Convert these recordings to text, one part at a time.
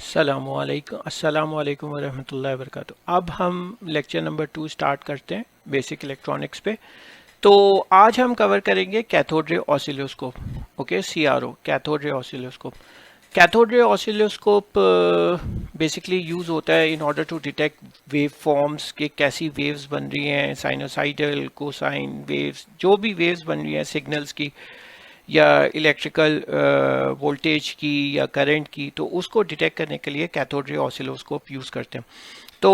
अस्सलामुअलैकुम वरहमतुल्लाहि वबरकातुहू। अब हम लेक्चर नंबर 2 स्टार्ट करते हैं बेसिक इलेक्ट्रॉनिक्स पे। तो आज हम कवर करेंगे cathode ray oscilloscope. Okay, CRO, cathode ray oscilloscope. Cathode ray oscilloscope basically use होता है in order to detect wave forms के कैसी वेव्स बन रही हैं, साइनोसाइडल, कोसाइन वेव्स, जो भी वेव्स बन रही हैं सिग्नल्स की या इलेक्ट्रिकल वोल्टेज की या करंट की, तो उसको डिटेक्ट करने के लिए कैथोड रे ऑसिलोस्कोप यूज़ करते हैं। तो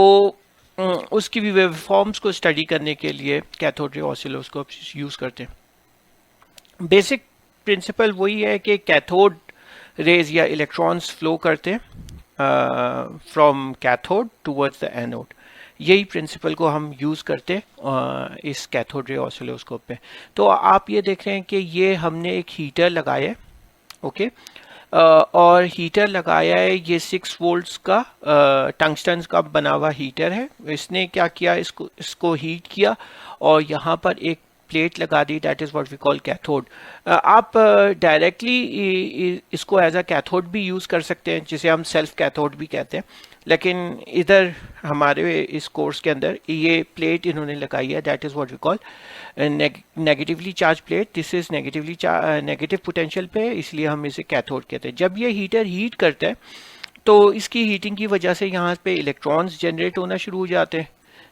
उसकी भी वेवफॉर्म्स को स्टडी करने के लिए कैथोड रे ऑसिलोस्कोप यूज़ करते हैं। बेसिक प्रिंसिपल वही है कि कैथोड रेज या इलेक्ट्रॉन्स फ्लो करते हैं from cathode towards the anode. यही प्रिंसिपल को हम यूज़ करते हैं इस कैथोड रे ऑसिलोस्कोप पे। तो आप ये देख रहे हैं कि ये हमने एक हीटर लगाया है। ओके, और हीटर लगाया है, ये 6 वोल्ट्स का टंगस्टन का बना हुआ हीटर है। इसने क्या किया, इसको हीट किया और यहाँ पर एक प्लेट लगा दी, that is what we call cathode. आप डायरेक्टली इसको एज अ कैथोड भी यूज़ कर सकते हैं, जिसे हम सेल्फ कैथोड भी कहते हैं। लेकिन इधर हमारे इस कोर्स के अंदर ये प्लेट इन्होंने लगाई है, that is what we call negatively charge plate. This is negative potential पे, इसलिए हम इसे कैथोड कहते हैं। जब ये हीटर हीट करता है तो इसकी हीटिंग की वजह से यहाँ पे इलेक्ट्रॉन्स जनरेट होना शुरू हो जाते हैं,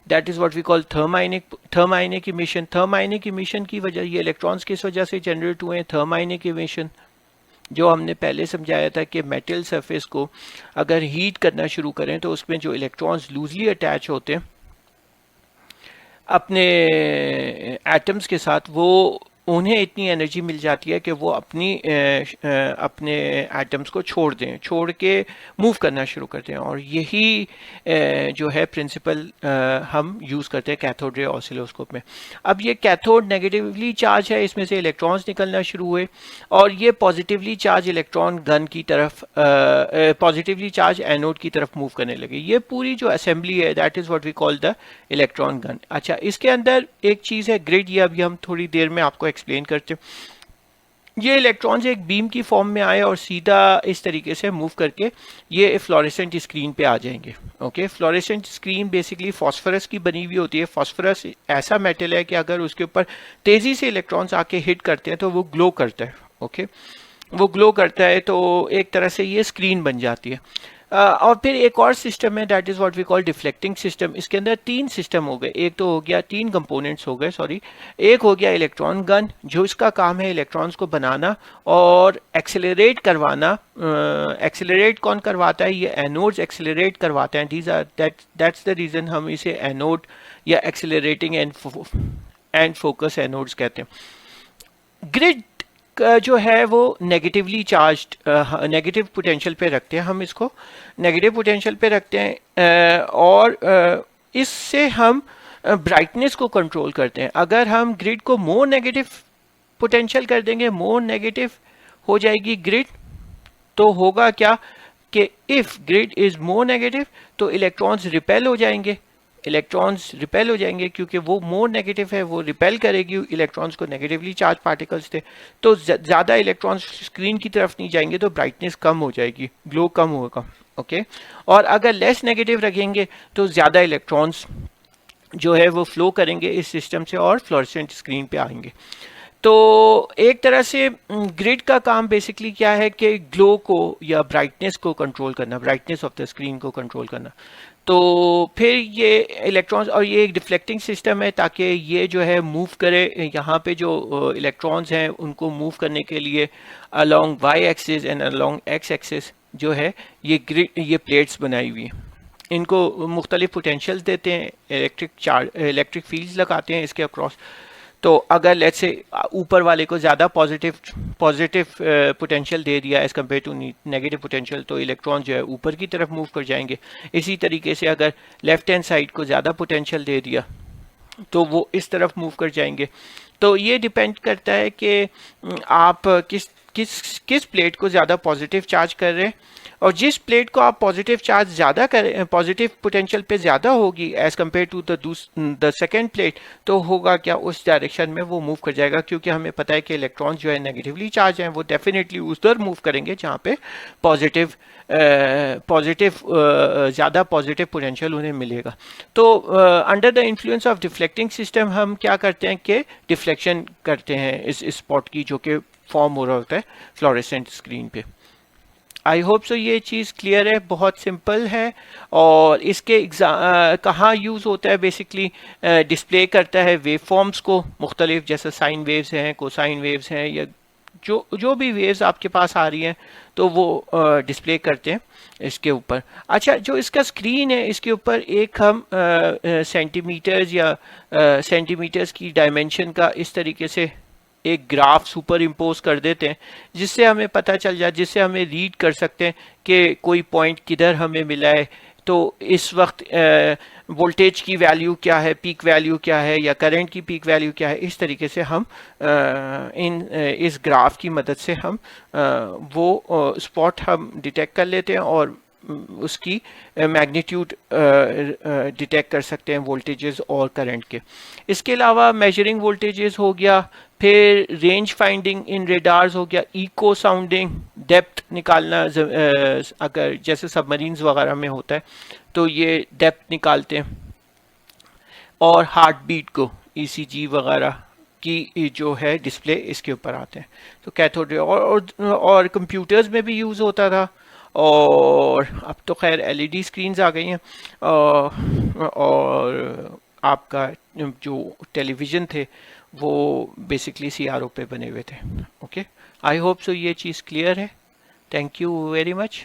that is what we call thermionic emission. Thermionic emission की वजह, ये इलेक्ट्रॉन्स किस वजह से जनरेट हुए हैं, थर्माइनिक इमिशन, जो हमने पहले समझाया था कि मेटल सरफेस को अगर हीट करना शुरू करें तो उसमें जो इलेक्ट्रॉन्स लूजली अटैच होते हैं अपने एटम्स के साथ, वो उन्हें इतनी एनर्जी मिल जाती है कि वो अपने एटम्स को छोड़ के मूव करना शुरू करते हैं। और यही जो है प्रिंसिपल हम यूज़ करते हैं कैथोड रे ऑसिलोस्कोप में। अब ये कैथोड नेगेटिवली चार्ज है, इसमें से इलेक्ट्रॉन्स निकलना शुरू हुए और ये पॉजिटिवली चार्ज इलेक्ट्रॉन गन की तरफ, पॉजिटिवली चार्ज एनोड की तरफ मूव करने लगे। ये पूरी जो असेंबली है, that is what we call the electron gun. अच्छा, इसके अंदर एक चीज़ है ग्रिड, ये अभी हम थोड़ी देर में आपको एक्सप्लेन करते हैं। ये इलेक्ट्रॉन्स एक बीम की फॉर्म में आए और सीधा इस तरीके से मूव करके ये फ्लोरेसेंट स्क्रीन पे आ जाएंगे। Okay, fluorescent screen basically phosphorus की बनी हुई होती है। फॉस्फोरस ऐसा मेटल है कि अगर उसके ऊपर तेज़ी से इलेक्ट्रॉन्स आके हिट करते हैं तो वो ग्लो करता है। ओके, वो ग्लो करता है, तो एक तरह से ये स्क्रीन बन जाती है। और फिर एक और सिस्टम है, that is what we call deflecting system. इसके अंदर 3 सिस्टम हो गए, एक तो हो गया 3 कंपोनेंट्स हो गए, सॉरी। एक हो गया इलेक्ट्रॉन गन, जो इसका काम है इलेक्ट्रॉन्स को बनाना और एक्सेलरेट करवाना। एक्सेलरेट कौन करवाता है, ये एनोड्स एक्सेलरेट करवाते हैं। दैट्स द रीज़न हम इसे एनोड या एक्सेलरेटिंग एंड फोकस एनोड्स कहते हैं। ग्रिड जो है वो नेगेटिवली चार्ज्ड, नेगेटिव पोटेंशियल पे रखते हैं, हम इसको नेगेटिव पोटेंशियल पे रखते हैं और इससे हम ब्राइटनेस को कंट्रोल करते हैं। अगर हम ग्रिड को मोर नेगेटिव पोटेंशियल कर देंगे, मोर नेगेटिव हो जाएगी ग्रिड, तो होगा क्या कि if grid is more negative तो इलेक्ट्रॉन्स रिपेल हो जाएंगे। क्योंकि वो मोर नेगेटिव है, वो रिपेल करेगी इलेक्ट्रॉन्स को। नेगेटिवली चार्ज पार्टिकल्स थे तो ज़्यादा इलेक्ट्रॉन्स स्क्रीन की तरफ नहीं जाएंगे, तो ब्राइटनेस कम हो जाएगी, ग्लो कम होगा। ओके, और अगर लेस नेगेटिव रखेंगे तो ज़्यादा इलेक्ट्रॉन्स जो है वो फ्लो करेंगे इस सिस्टम से और फ्लोरेसेंट स्क्रीन पे आएंगे। तो एक तरह से ग्रिड का काम बेसिकली क्या है कि ग्लो को या ब्राइटनेस को कंट्रोल करना, ब्राइटनेस ऑफ द स्क्रीन को कंट्रोल करना। तो फिर ये इलेक्ट्रॉन्स, और ये एक डिफ्लेक्टिंग सिस्टम है ताकि ये जो है मूव करे। यहाँ पे जो इलेक्ट्रॉन्स हैं उनको मूव करने के लिए along Y axis and along X axis जो है ये ग्रिड, ये प्लेट्स बनाई हुई हैं। इनको मुख्तलिफ पोटेंशियल्स देते हैं, इलेक्ट्रिक फील्ड्स लगाते हैं इसके अक्रॉस। तो अगर लेट्स से ऊपर वाले को ज़्यादा पॉजिटिव पोटेंशियल दे दिया as compare to negative potential, तो इलेक्ट्रॉन जो है ऊपर की तरफ मूव कर जाएंगे। इसी तरीके से अगर लेफ्ट हैंड साइड को ज़्यादा पोटेंशियल दे दिया तो वो इस तरफ मूव कर जाएंगे। तो ये डिपेंड करता है कि आप किस प्लेट को ज़्यादा पॉजिटिव चार्ज कर रहे हैं और जिस प्लेट को आप पॉजिटिव चार्ज ज़्यादा करें, पॉजिटिव पोटेंशियल पे ज़्यादा होगी as compare to the second plate, तो होगा क्या, उस डायरेक्शन में वो मूव कर जाएगा, क्योंकि हमें पता है कि इलेक्ट्रॉन्स जो है नेगेटिवली चार्ज हैं, वो डेफिनेटली उधर मूव करेंगे जहाँ पे पॉजिटिव ज़्यादा पॉजिटिव पोटेंशियल उन्हें मिलेगा। तो under the influence of deflecting system हम क्या करते हैं कि डिफ्लेक्शन करते हैं इस स्पॉट की, जो कि फॉर्म हो रहा होता है फ्लोरेसेंट स्क्रीन पे। आई होप सो ये चीज़ क्लियर है, बहुत सिंपल है। और इसके कहाँ यूज़ होता है, बेसिकली डिस्प्ले करता है वेव फॉर्म्स को मुख्तलिफ, जैसे साइन वेव्स हैं, कोसाइन वेव्स हैं, या जो भी वेव्स आपके पास आ रही हैं, तो वो डिस्प्ले करते हैं इसके ऊपर। अच्छा, जो इसका स्क्रीन है, इसके ऊपर एक हम सेंटीमीटर्स या सेंटीमीटर्स की डायमेंशन का इस तरीके से एक ग्राफ सुपर इम्पोज कर देते हैं, जिससे हमें पता चल जाए, जिससे हमें रीड कर सकते हैं कि कोई पॉइंट किधर हमें मिला है, तो इस वक्त वोल्टेज की वैल्यू क्या है, पीक वैल्यू क्या है, या करंट की पीक वैल्यू क्या है। इस तरीके से हम इस ग्राफ की मदद से हम वो स्पॉट हम डिटेक्ट कर लेते हैं और उसकी मैग्नीट्यूड डिटेक्ट कर सकते हैं वोल्टेजेस और करंट के। इसके अलावा मेजरिंग वोल्टेजेस हो गया, फिर रेंज फाइंडिंग इन रेडार्स हो गया, इको साउंडिंग, डेप्थ निकालना, अगर जैसे सबमरीन्स वगैरह में होता है तो ये डेप्थ निकालते हैं, और हार्ट बीट को ईसीजी वगैरह की जो है डिस्प्ले इसके ऊपर आते हैं। तो कैथोड रे और कंप्यूटर्स में भी यूज़ होता था, और अब तो खैर एलईडी स्क्रीन्स आ गई हैं, और आपका जो टेलीविज़न थे वो बेसिकली सीआरओ पे बने हुए थे। ओके, आई होप सो ये चीज़ क्लियर है। Thank you very much.